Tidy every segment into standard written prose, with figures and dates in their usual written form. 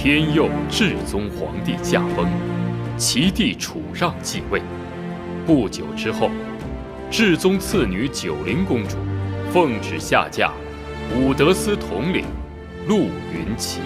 天佑至宗皇帝驾崩，其弟楚让继位。不久之后，至宗次女九龄公主奉旨下嫁武德司统领陆云齐。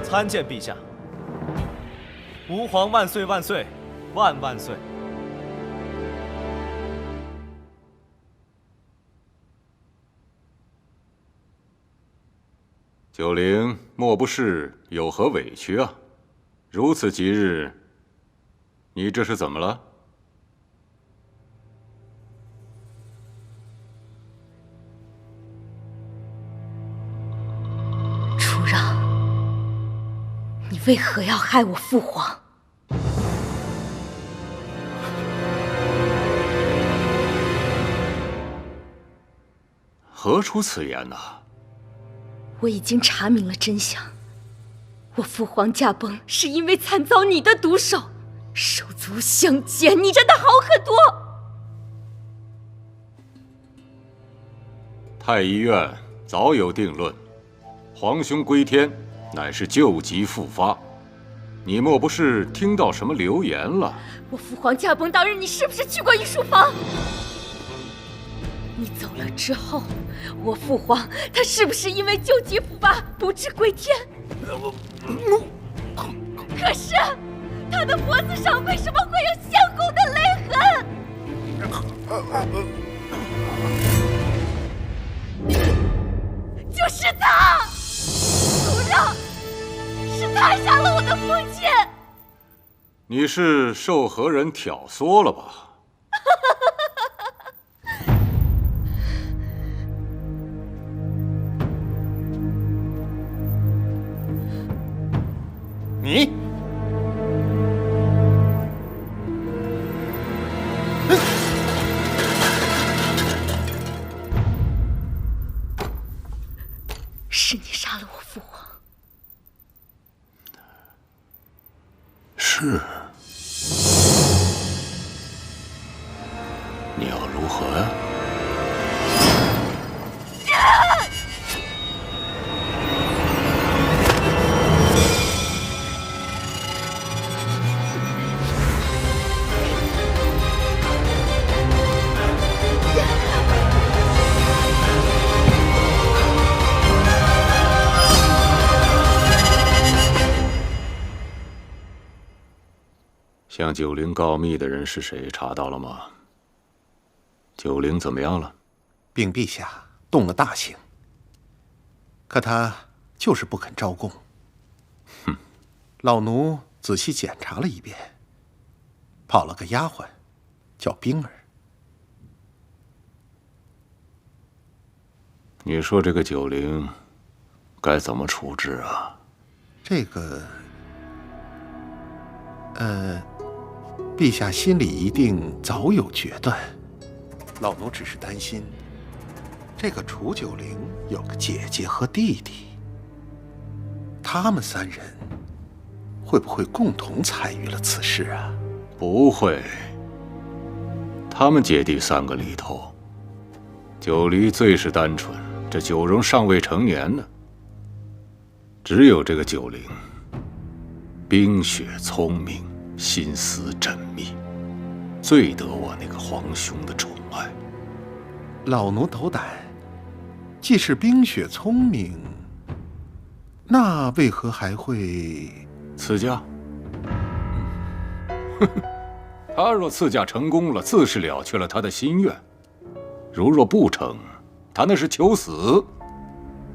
参见陛下，吾皇万岁万岁万万岁！九龄莫不是有何委屈啊？如此吉日，你这是怎么了？楚让，你为何要害我父皇？何出此言呢？我已经查明了真相，我父皇驾崩是因为惨遭你的毒手，手足相见，你真的好很多。太医院早有定论，皇兄归天乃是旧疾复发，你莫不是听到什么流言了？我父皇驾崩当日，你是不是去过御书房？你走了之后，我父皇他是不是因为旧疾复发不治归天？可是他的脖子上为什么会有相公的勒痕？就是他，楚让，是他杀了我的父亲。你是受何人挑唆了吧？你，是你杀了我父皇。是。你要如何呀？向九龄告密的人是谁？查到了吗？九龄怎么样了？禀陛下，动了大刑，可他就是不肯招供。哼，老奴仔细检查了一遍，跑了个丫鬟，叫冰儿。你说这个九龄该怎么处置啊？这个，陛下心里一定早有决断。老奴只是担心，这个楚九龄有个姐姐和弟弟，他们三人会不会共同参与了此事啊？不会，他们姐弟三个里头，九离最是单纯，这九荣尚未成年呢。只有这个九龄，冰雪聪明，心思缜密，最得我那个皇兄的宠爱。老奴斗胆，既是冰雪聪明，那为何还会赐嫁？他若赐嫁成功了，自是了却了他的心愿；如若不成，他那是求死。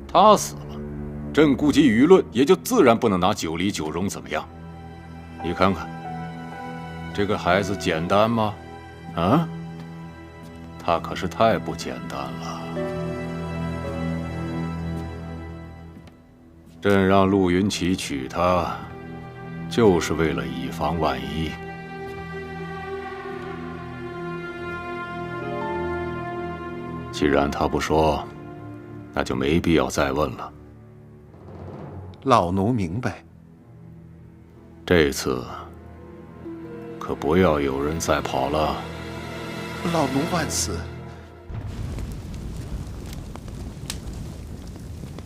他死了，朕估计舆论也就自然不能拿九离九荣怎么样。你看看，这个孩子简单吗？啊？他可是太不简单了。朕让陆云齐娶她，就是为了以防万一。既然他不说，那就没必要再问了。老奴明白。这次可不要有人再跑了。老奴万死。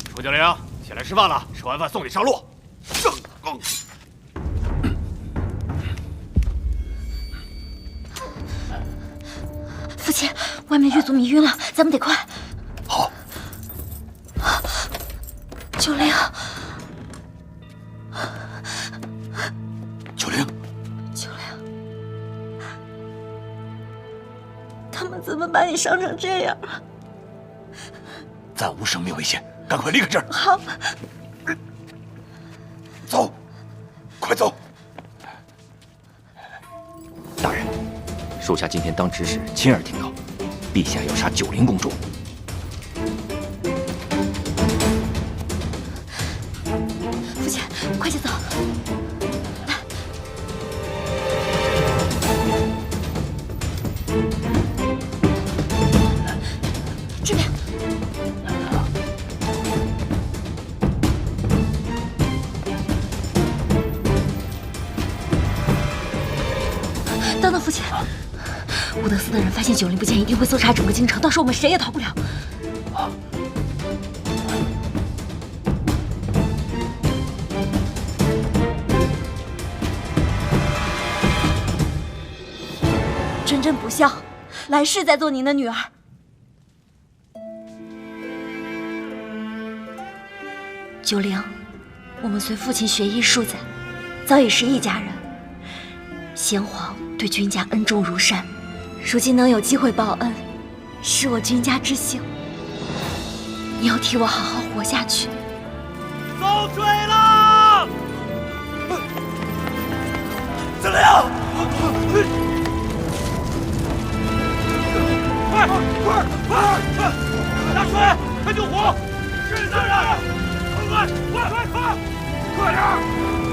楚九龄，起来吃饭了，吃完饭送你上路。父亲，外面狱卒迷晕了，咱们得快。好。九龄，九龄，九龄，他们怎么把你伤成这样了？暂无生命危险，赶快离开这儿。好。走，快走！大人，属下今天当值时亲耳听到，陛下要杀九龄公主。父亲，快些走！来，这边。等等，父亲，伍德斯的人发现九龄不见，一定会搜查整个京城，到时候我们谁也逃不了。真真不孝，来世再做您的女儿。九龄，我们随父亲学艺数载，早已是一家人。先皇对君家恩重如山，如今能有机会报恩，是我君家之幸。你要替我好好活下去。遭罪了！子良，快！拿水，快救火！是大人！快！快点，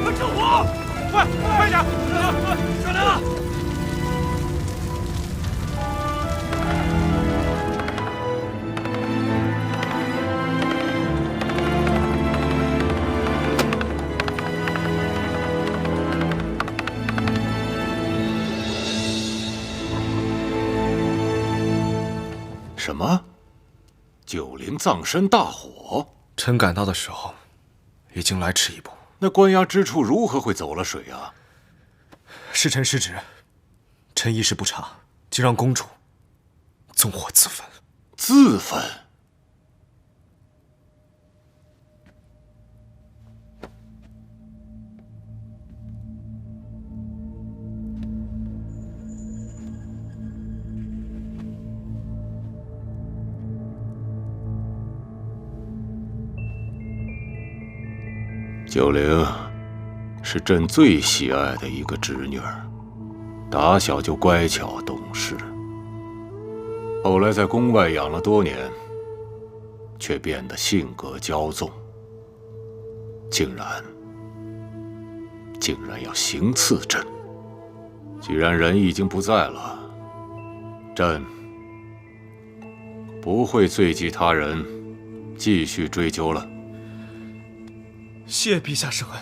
快救火！快点！小梁，什么？九龄葬身大火？臣赶到的时候，已经来迟一步。那关押之处如何会走了水啊？是臣失职，臣一时不察，竟让公主纵火自焚。自焚？九龄是朕最喜爱的一个侄女儿，打小就乖巧懂事。后来在宫外养了多年，却变得性格骄纵，竟然要行刺朕。既然人已经不在了，朕不会罪及他人，继续追究了。谢陛下圣恩。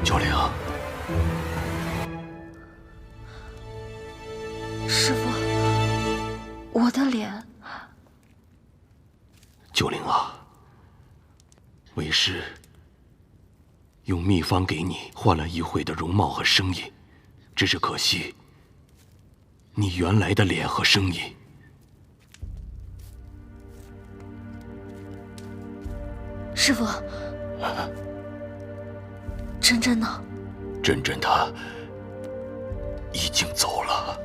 九灵，师父，我的脸。九灵啊，为师用秘方给你换了一会的容貌和声音，只是可惜，你原来的脸和声音。师父，珍珍呢？珍珍她已经走了。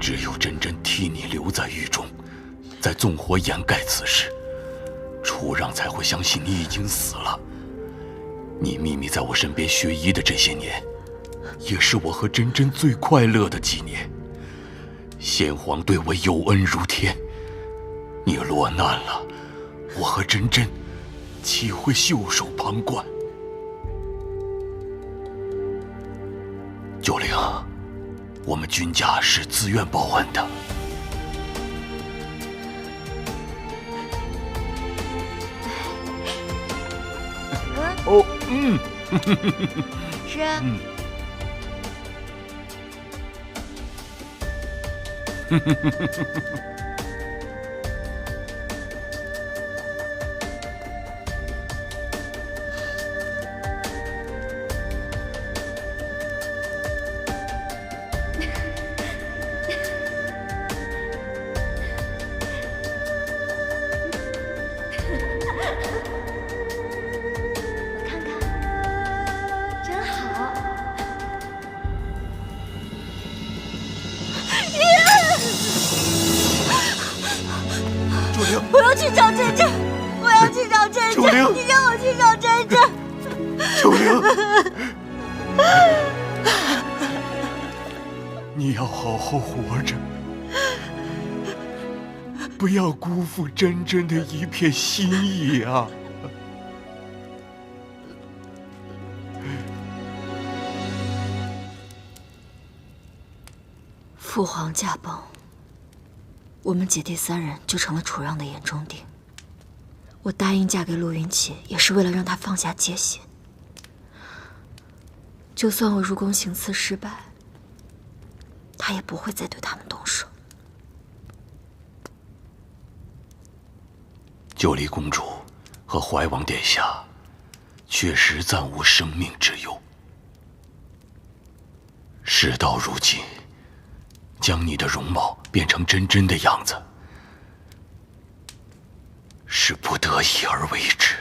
只有珍珍替你留在狱中，在纵火掩盖此事，楚让才会相信你已经死了。你秘密在我身边学医的这些年，也是我和珍珍最快乐的几年。先皇对我有恩如天，你落难了，我和珍珍岂会袖手旁观？九灵，我们君家是自愿报恩的。哦，是。我要去找珍珍，我要去找珍珍，你让我去找珍珍。九灵，你要好好活着，不要辜负珍珍的一片心意啊！父皇驾崩，我们姐弟三人就成了楚让的眼中钉。我答应嫁给陆云奇，也是为了让他放下戒心。就算我入宫行刺失败，他也不会再对他们动手。九黎公主和怀王殿下确实暂无生命之忧。事到如今，将你的容貌变成珍珍的样子，是不得已而为之，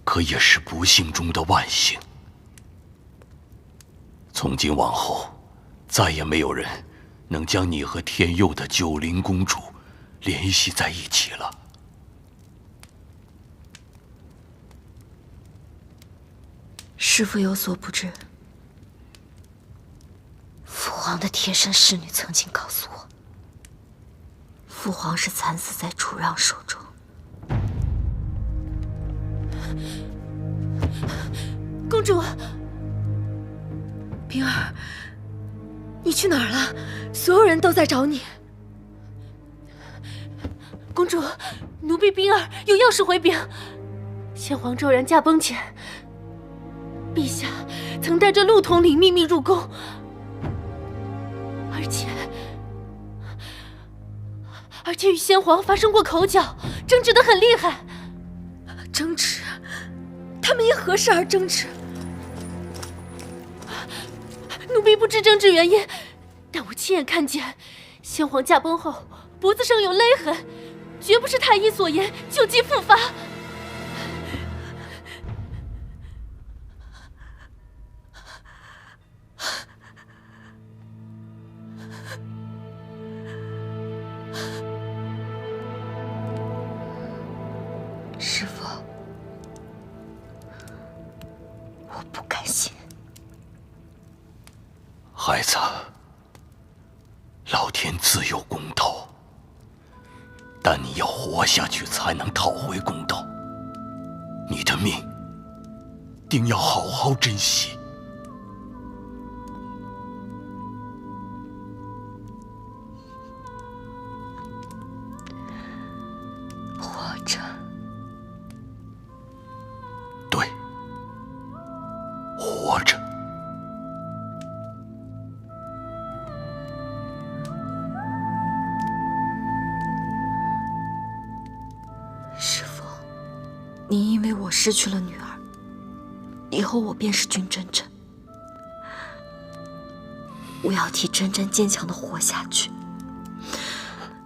可也是不幸中的万幸。从今往后，再也没有人能将你和天佑的九灵公主联系在一起了。师父有所不知，父皇的贴身侍女曾经告诉我，父皇是惨死在楚让手中。公主，冰儿，你去哪儿了？所有人都在找你。公主，奴婢冰儿有要事回禀。先皇骤然驾崩前，陛下曾带着陆统领秘密入宫，而且与先皇发生过口角，争执得很厉害。争执？他们因何事而争执？奴婢不知争执原因，但我亲眼看见，先皇驾崩后脖子上有勒痕，绝不是太医所言旧疾复发。师父，我不甘心。孩子，老天自有公道，但你要活下去才能讨回公道。你的命定要好好珍惜。活着。对，活着。师父，您因为我失去了女儿，以后我便是君真真。我要替真真坚强的活下去。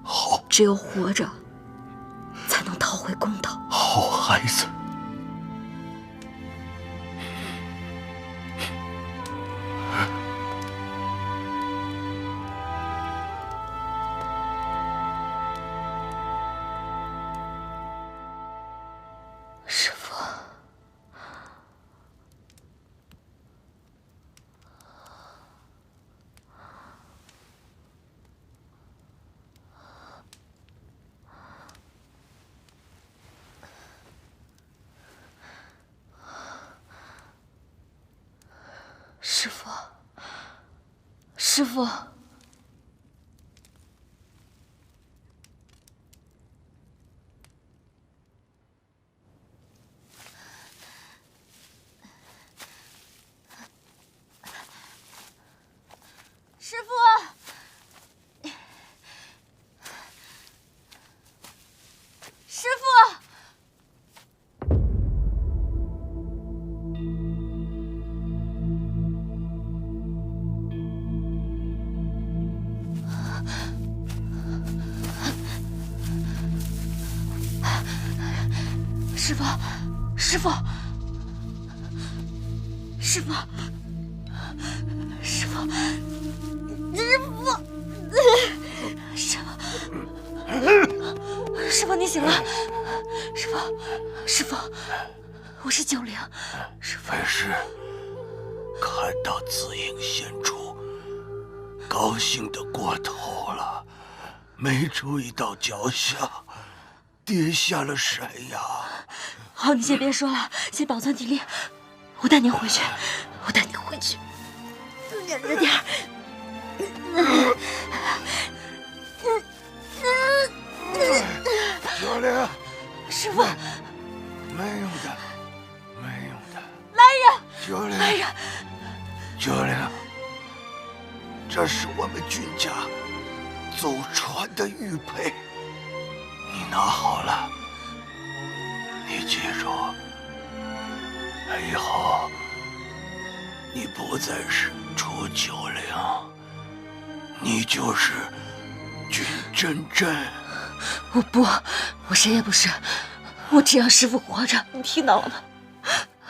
好，只有活着，才能讨回公道。好孩子。师父，师父，师父。师父，师父，师父，师父，师父，师父。师父，你醒了。师父，我是九灵。师父，为师看到紫影现出，高兴得过头了，没注意到脚下跌下了山崖。好，你先别说了，先保存体力。我带您回去，忍着点儿。九灵，师父，没用的。来人！九灵，来人！九灵，这是我们君家祖传的玉佩，你拿好了。你记住，以后你不再是楚九灵，你就是君真真。我不，我谁也不是，我只要师父活着，你听到了吗？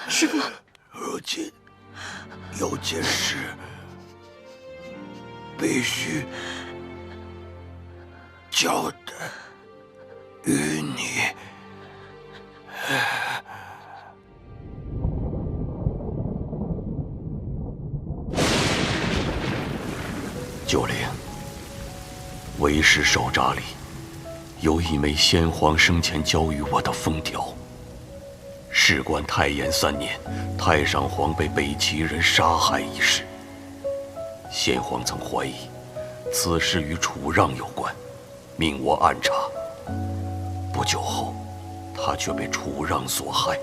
师父，如今有件事必须交代于你。九灵，为师手札里有一枚先皇生前交予我的封条。事关太延3年，太上皇被北齐人杀害一事，先皇曾怀疑此事与楚让有关，命我暗查。不久后，他却被楚让所害。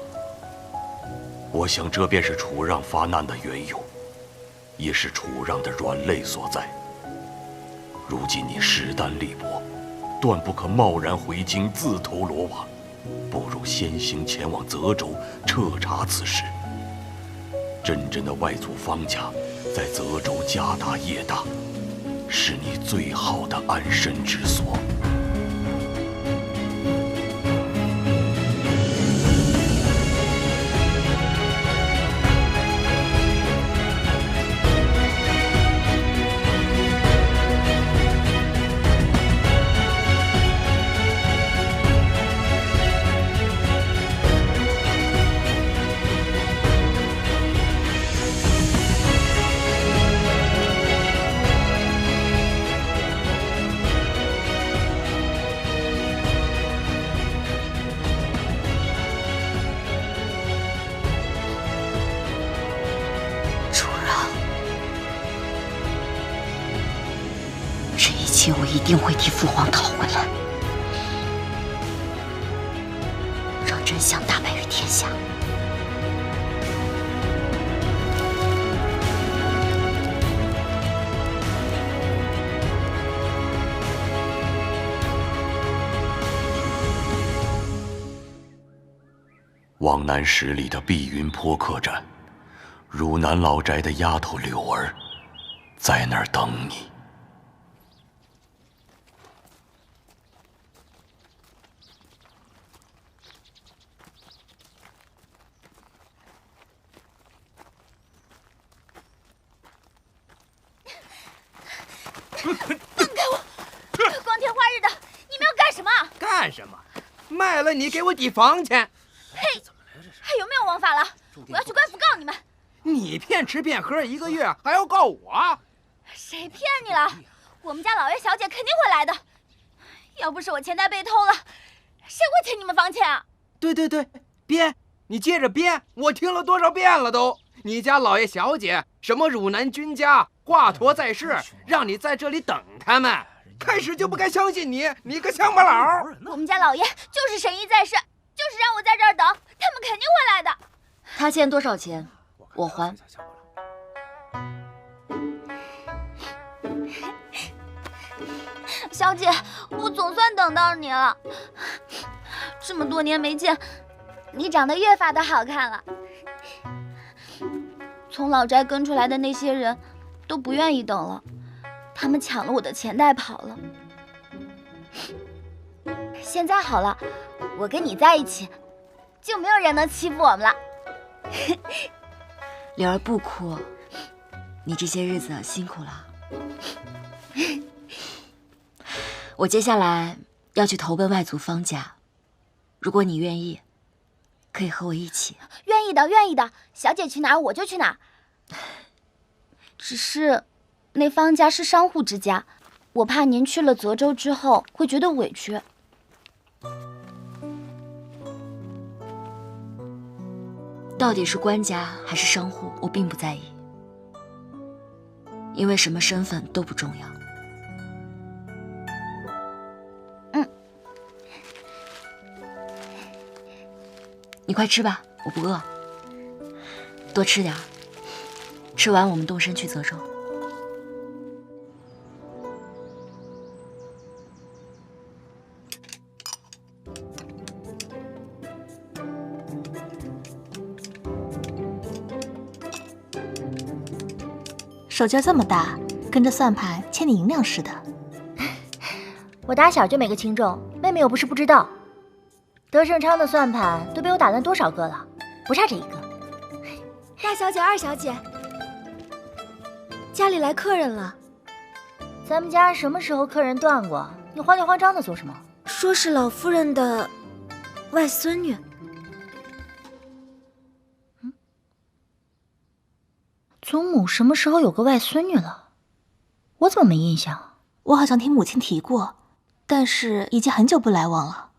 我想这便是楚让发难的缘由，也是楚让的软肋所在。如今你势单力薄，断不可贸然回京自投罗网，不如先行前往泽州彻查此事。真真的外祖方家在泽州家大业大，是你最好的安身之所。切我一定会替父皇讨回来，让真相大白于天下。往南10里的碧云坡客栈，汝南老宅的丫头柳儿，在那儿等你。放开我！光天化日的，你们要干什么？干什么？卖了你给我抵房钱！呸！还有没有王法了？我要去官府告你们！你骗吃骗喝1个月，还要告我？谁骗你了？我们家老爷小姐肯定会来的。要不是我钱袋被偷了，谁会欠你们房钱啊？对，编！你接着编！我听了多少遍了都！你家老爷小姐，什么汝南君家，华佗在世，让你在这里等他们。开始就不该相信你，你个乡巴佬！我们家老爷就是神医在世，就是让我在这儿等，他们肯定会来的。他欠多少钱，我还。小姐，我总算等到你了。这么多年没见，你长得越发的好看了。从老宅跟出来的那些人都不愿意等了，他们抢了我的钱袋跑了。现在好了，我跟你在一起，就没有人能欺负我们了。柳儿不哭，你这些日子辛苦了。我接下来要去投奔外祖方家，如果你愿意，可以和我一起。愿意的，愿意的。小姐去哪儿我就去哪儿。只是，那方家是商户之家，我怕您去了泽州之后会觉得委屈。到底是官家还是商户，我并不在意，因为什么身份都不重要。你快吃吧，我不饿。多吃点儿，吃完我们动身去泽州。手劲这么大，跟着算盘欠你银两似的。我打小就没个轻重，妹妹又不是不知道。德胜昌的算盘都被我打烂多少个了，不差这一个。大小姐、二小姐，家里来客人了。咱们家什么时候客人断过？你慌里慌张的做什么？说是老夫人的外孙女。祖母什么时候有个外孙女了？我怎么没印象？我好像听母亲提过，但是已经很久不来往了。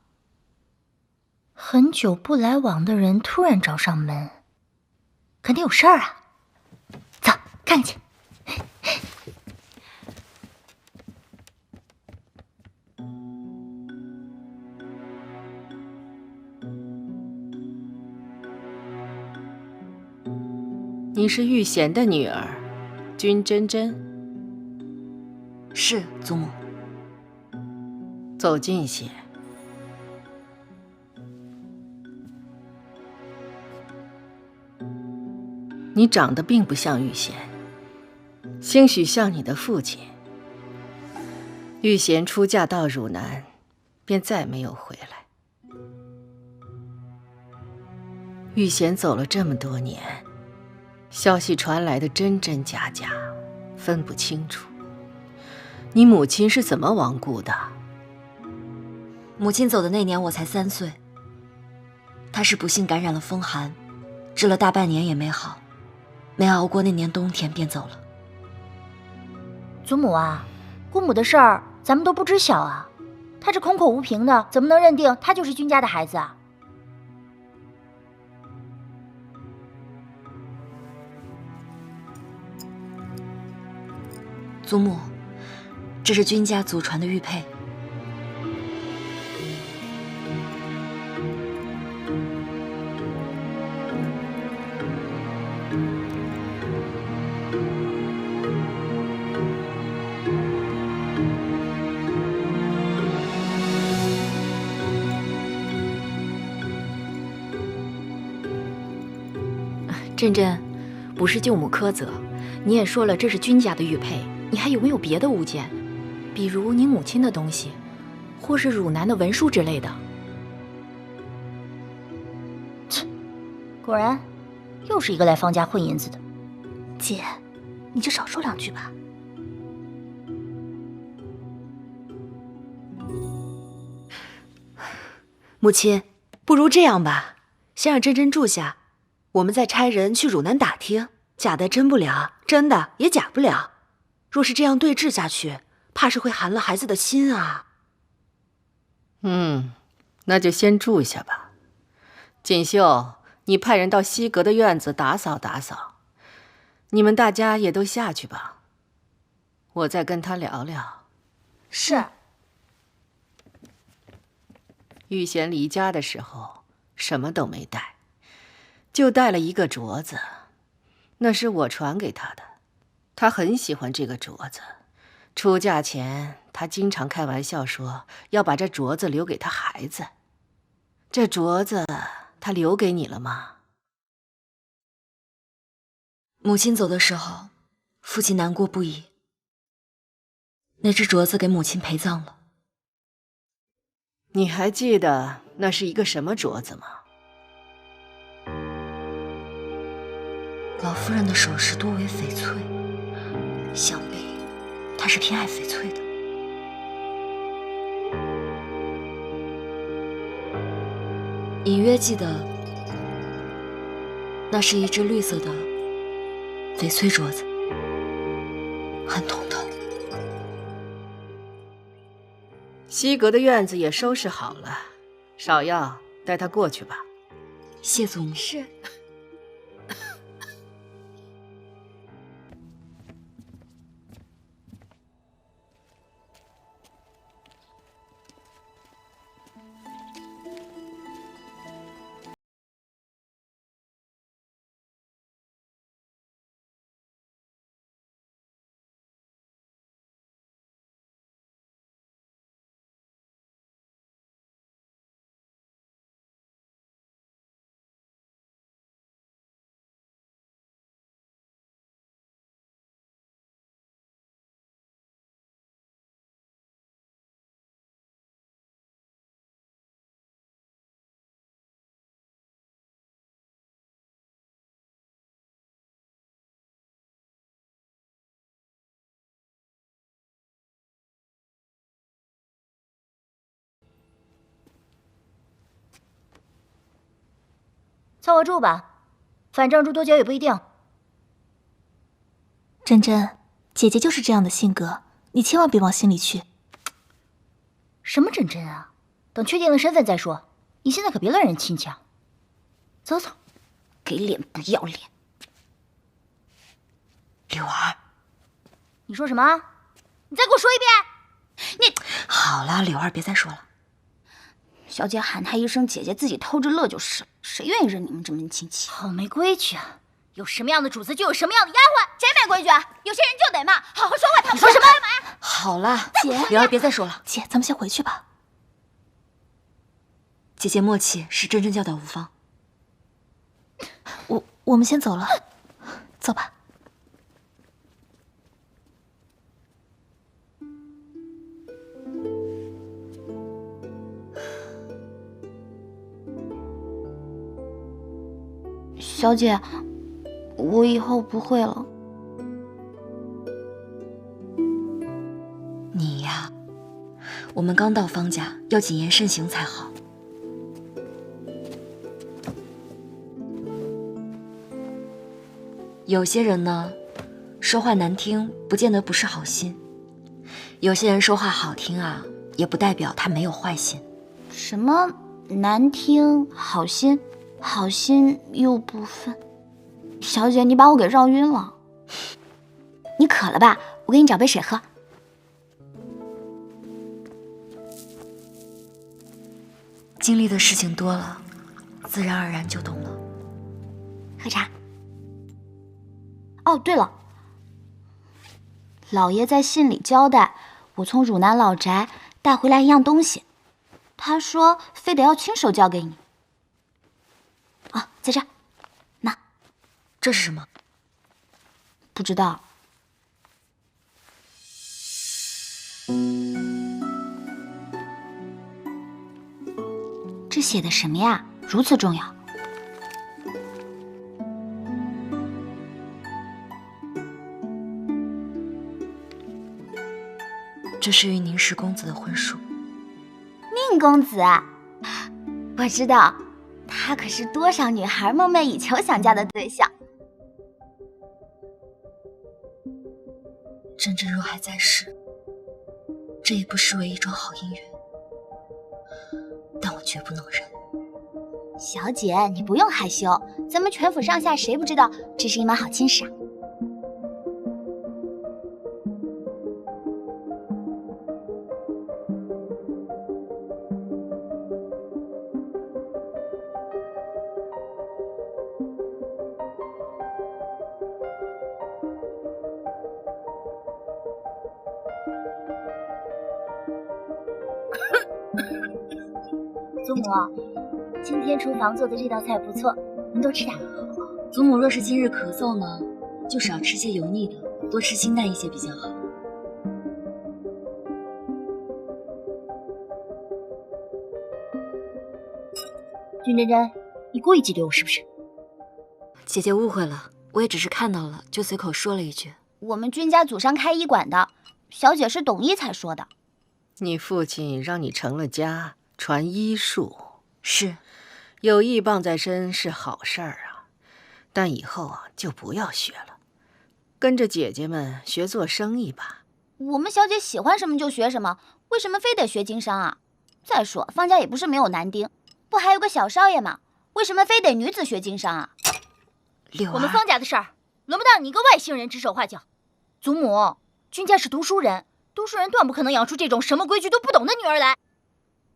很久不来往的人突然找上门，肯定有事儿啊！走，看去。你是玉贤的女儿，君真真。是，祖母。走近些。你长得并不像玉贤，兴许像你的父亲。玉贤出嫁到汝南，便再没有回来。玉贤走了这么多年，消息传来的真真假假，分不清楚。你母亲是怎么亡故的？母亲走的那年我才3岁，她是不幸感染了风寒，治了大半年也没好，没熬过那年冬天便走了。祖母啊，姑母的事儿咱们都不知晓啊，她这空口无凭的，怎么能认定她就是君家的孩子啊？祖母，这是君家祖传的玉佩。珍珍，不是舅母苛责，你也说了这是君家的玉佩，你还有没有别的物件？比如你母亲的东西，或是汝南的文书之类的？切，果然，又是一个来方家混银子的。姐，你就少说2句吧。母亲，不如这样吧，先让珍珍住下。我们再差人去汝南打听，假的真不了，真的也假不了。若是这样对峙下去，怕是会寒了孩子的心啊。那就先住下吧。锦绣，你派人到西阁的院子打扫打扫。你们大家也都下去吧，我再跟他聊聊。是。玉贤离家的时候什么都没带，就带了一个镯子，那是我传给他的。他很喜欢这个镯子，出嫁前他经常开玩笑说要把这镯子留给他孩子。这镯子他留给你了吗？母亲走的时候，父亲难过不已。那只镯子给母亲陪葬了。你还记得那是一个什么镯子吗？老夫人的首饰多为翡翠，想必她是偏爱翡翠的。隐约记得，那是一只绿色的翡翠镯子，很通透。西阁的院子也收拾好了，芍药，带他过去吧。谢祖母。是。凑合住吧，反正住多久也不一定。珍珍，姐姐就是这样的性格，你千万别往心里去。什么珍珍啊？等确定了身份再说。你现在可别乱人亲家。走走，给脸不要脸。柳儿，你说什么？你再给我说一遍。你好了，柳儿，别再说了。小姐喊她一声姐姐，自己偷着乐就是了。谁愿意认你们这门亲戚？好没规矩啊！有什么样的主子就有什么样的丫鬟。谁没规矩啊？有些人就得骂，好好说话。你说什么？干嘛呀？好了，姐，柳儿别再说了。姐，咱们先回去吧。姐姐默契是真正教导无方。我们先走了，走吧。小姐，我以后不会了。你呀，我们刚到方家，要谨言慎行才好。有些人呢，说话难听，不见得不是好心；有些人说话好听啊，也不代表他没有坏心。什么难听好心？好心又不分，小姐，你把我给绕晕了。你渴了吧？我给你找杯水喝。经历的事情多了，自然而然就懂了。喝茶。哦，对了，老爷在信里交代，我从汝南老宅带回来一样东西，他说非得要亲手交给你。啊，在这儿，拿。这是什么？不知道。这写的什么呀？如此重要。这是与宁氏公子的婚书。宁公子，我知道，他可是多少女孩梦寐以求想嫁的对象。真真若还在世，这也不失为一桩好姻缘，但我绝不能忍。小姐，你不用害羞，咱们全府上下谁不知道这是一门好亲事啊？祖母，今天厨房做的这道菜不错，您多吃点。祖母若是今日咳嗽呢，就少吃些油腻的，多吃清淡一些比较好。君真真，你故意挤兑我是不是？姐姐误会了，我也只是看到了，就随口说了一句。我们君家祖上开医馆的，小姐是懂医才说的。你父亲让你成了家，传医术，是有医傍在身是好事儿啊，但以后啊就不要学了，跟着姐姐们学做生意吧。我们小姐喜欢什么就学什么，为什么非得学经商啊？再说方家也不是没有男丁，不还有个小少爷吗？为什么非得女子学经商啊？柳儿，我们方家的事儿轮不到你一个外姓人指手画脚。祖母，君家是读书人，读书人断不可能养出这种什么规矩都不懂的女儿来。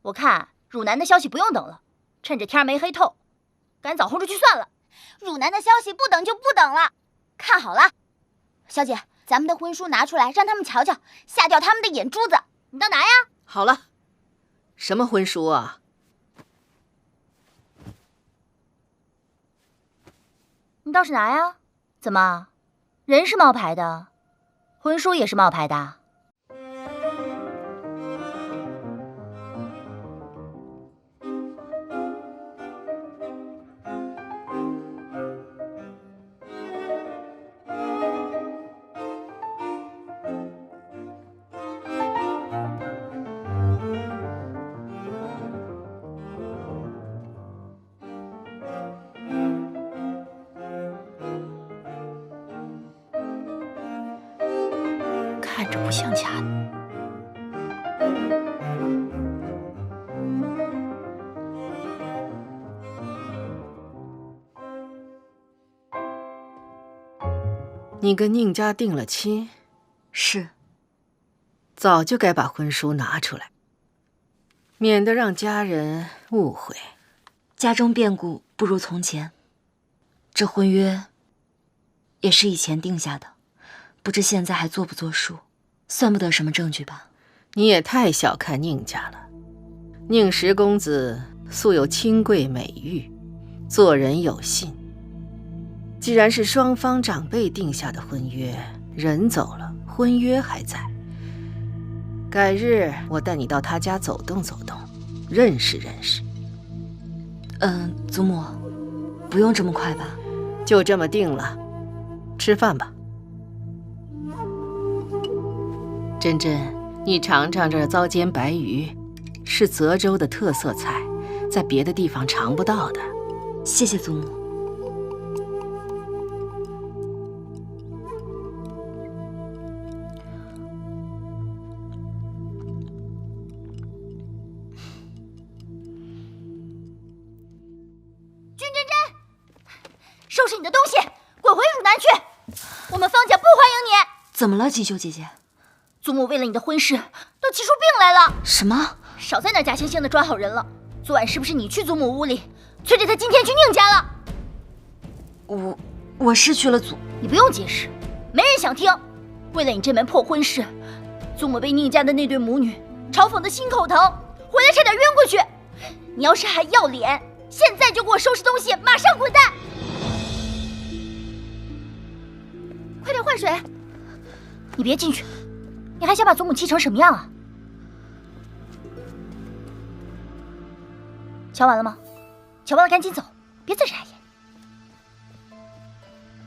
我看汝南的消息不用等了，趁着天没黑透，赶早轰出去算了。汝南的消息不等就不等了，看好了，小姐，咱们的婚书拿出来让他们瞧瞧，吓掉他们的眼珠子。你倒拿呀！好了，什么婚书啊？你倒是拿呀！怎么，人是冒牌的，婚书也是冒牌的？看着不像假的。你跟宁家定了亲？是。早就该把婚书拿出来，免得让家人误会。家中变故不如从前，这婚约也是以前定下的，不知现在还作不作数，算不得什么证据吧？你也太小看宁家了。宁十公子素有清贵美誉，做人有信。既然是双方长辈定下的婚约，人走了，婚约还在。改日我带你到他家走动走动，认识认识。祖母，不用这么快吧？就这么定了，吃饭吧。真真，你尝尝这糟煎白鱼，是泽州的特色菜，在别的地方尝不到的。谢谢祖母。收拾你的东西，滚回汝南去！我们方家不欢迎你。怎么了，锦绣姐姐？祖母为了你的婚事，都急出病来了。什么？少在那假惺惺的装好人了。昨晚是不是你去祖母屋里，催着她今天去宁家了？我是去了祖，你不用解释，没人想听。为了你这门破婚事，祖母被宁家的那对母女嘲讽得心口疼，回来差点晕过去。你要是还要脸，现在就给我收拾东西，马上滚蛋！快点换水！你别进去，你还想把祖母气成什么样啊？瞧完了吗？瞧完了赶紧走，别再眨眼。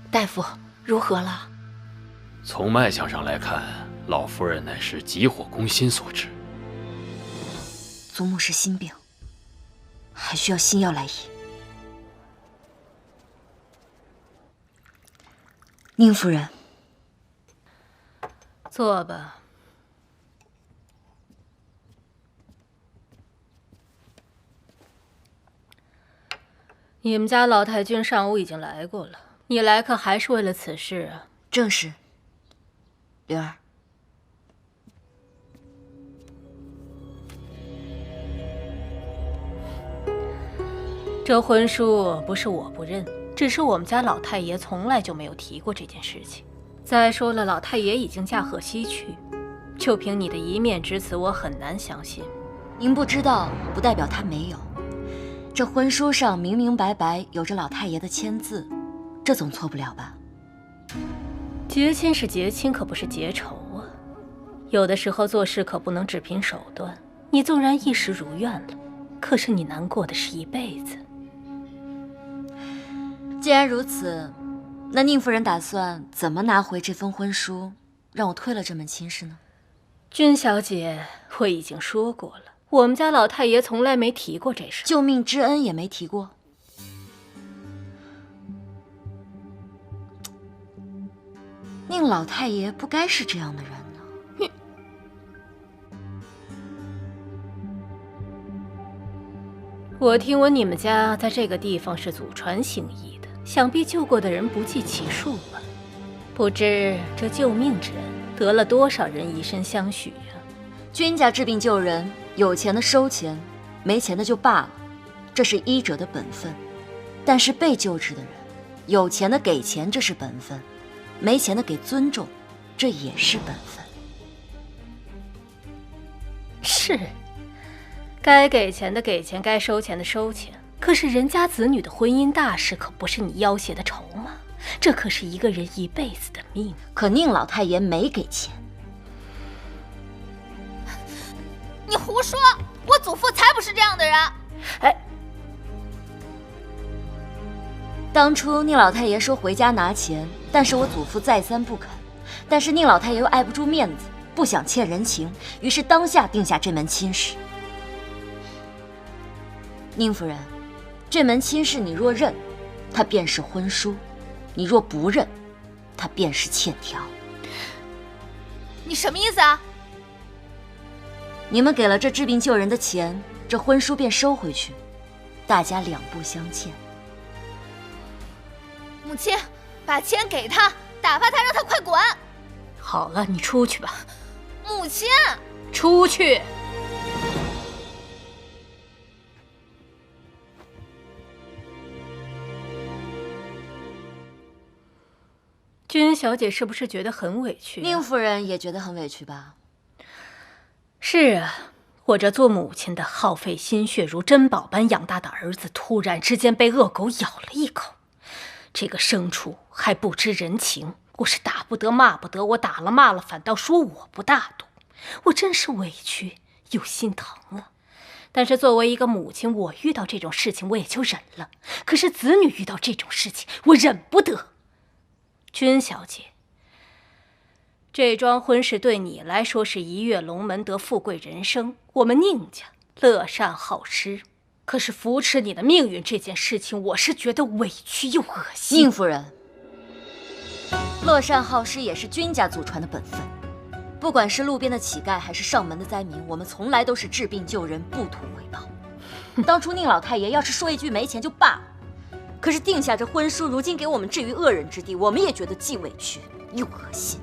大夫，如何了？从脉象上来看，老夫人乃是急火攻心所致。祖母是心病，还需要心药来医。宁夫人，坐吧。你们家老太君上午已经来过了，你来可还是为了此事啊？正是。灵儿，这婚书不是我不认，只是我们家老太爷从来就没有提过这件事情。再说了，老太爷已经驾鹤西去，就凭你的一面之词，我很难相信。您不知道，不代表他没有。这婚书上明明白白有着老太爷的签字，这总错不了吧？结亲是结亲，可不是结仇啊。有的时候做事可不能只凭手段。你纵然一时如愿了，可是你难过的是一辈子。既然如此，那宁夫人打算怎么拿回这封婚书，让我退了这门亲事呢？君小姐，我已经说过了，我们家老太爷从来没提过这事。救命之恩也没提过。宁老太爷不该是这样的人呢。我听闻你们家在这个地方是祖传姓义的，想必救过的人不计其数吧？不知这救命之恩得了多少人以身相许啊？君家治病救人，有钱的收钱，没钱的就罢了，这是医者的本分。但是被救治的人，有钱的给钱，这是本分；没钱的给尊重，这也是本分。是，该给钱的给钱，该收钱的收钱。可是人家子女的婚姻大事可不是你要挟的筹码，这可是一个人一辈子的命。可宁老太爷没给钱。你胡说！我祖父才不是这样的人。哎，当初宁老太爷说回家拿钱，但是我祖父再三不肯。但是宁老太爷又碍不住面子，不想欠人情，于是当下定下这门亲事。宁夫人，这门亲事你若认，它便是婚书；你若不认，它便是欠条。你什么意思啊？你们给了这治病救人的钱，这婚书便收回去，大家两不相欠。母亲，把钱给他，打发他，让他快滚。好了，你出去吧。母亲，出去。君小姐是不是觉得很委屈？宁夫人也觉得很委屈吧？是啊，我这做母亲的耗费心血如珍宝般养大的儿子，突然之间被恶狗咬了一口，这个牲畜还不知人情，我是打不得骂不得，我打了骂了反倒说我不大度，我真是委屈又心疼啊。但是作为一个母亲，我遇到这种事情我也就忍了，可是子女遇到这种事情我忍不得。君小姐，这桩婚事对你来说是一跃龙门得富贵人生，我们宁家乐善好施，可是扶持你的命运这件事情，我是觉得委屈又恶心。宁夫人，乐善好施也是君家祖传的本分，不管是路边的乞丐还是上门的灾民，我们从来都是治病救人，不图回报。当初宁老太爷要是说一句没钱就罢了，可是定下这婚书，如今给我们置于恶人之地，我们也觉得既委屈又恶心。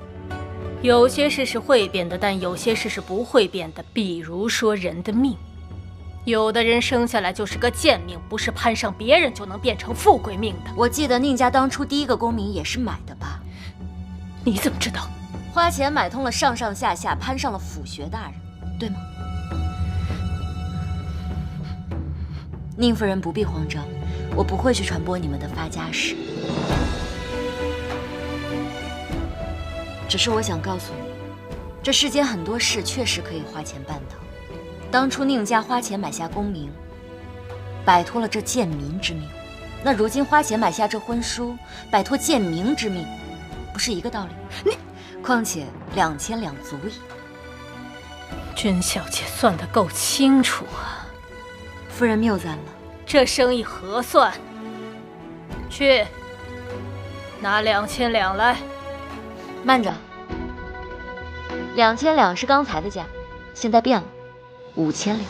有些事是会变的，但有些事是不会变的，比如说人的命。有的人生下来就是个贱命，不是攀上别人就能变成富贵命的。我记得宁家当初第一个功名也是买的吧？你怎么知道？花钱买通了上上下下，攀上了辅学大人，对吗？宁夫人不必慌张，我不会去传播你们的发家史。只是我想告诉你，这世间很多事确实可以花钱办到。当初宁家花钱买下功名，摆脱了这贱民之命，那如今花钱买下这婚书，摆脱贱民之命，不是一个道理？况且2000两足矣。君小姐算得够清楚啊！夫人谬赞了，这生意合算。去，拿2000两来。慢着，2000两是刚才的价，现在变了，5000两。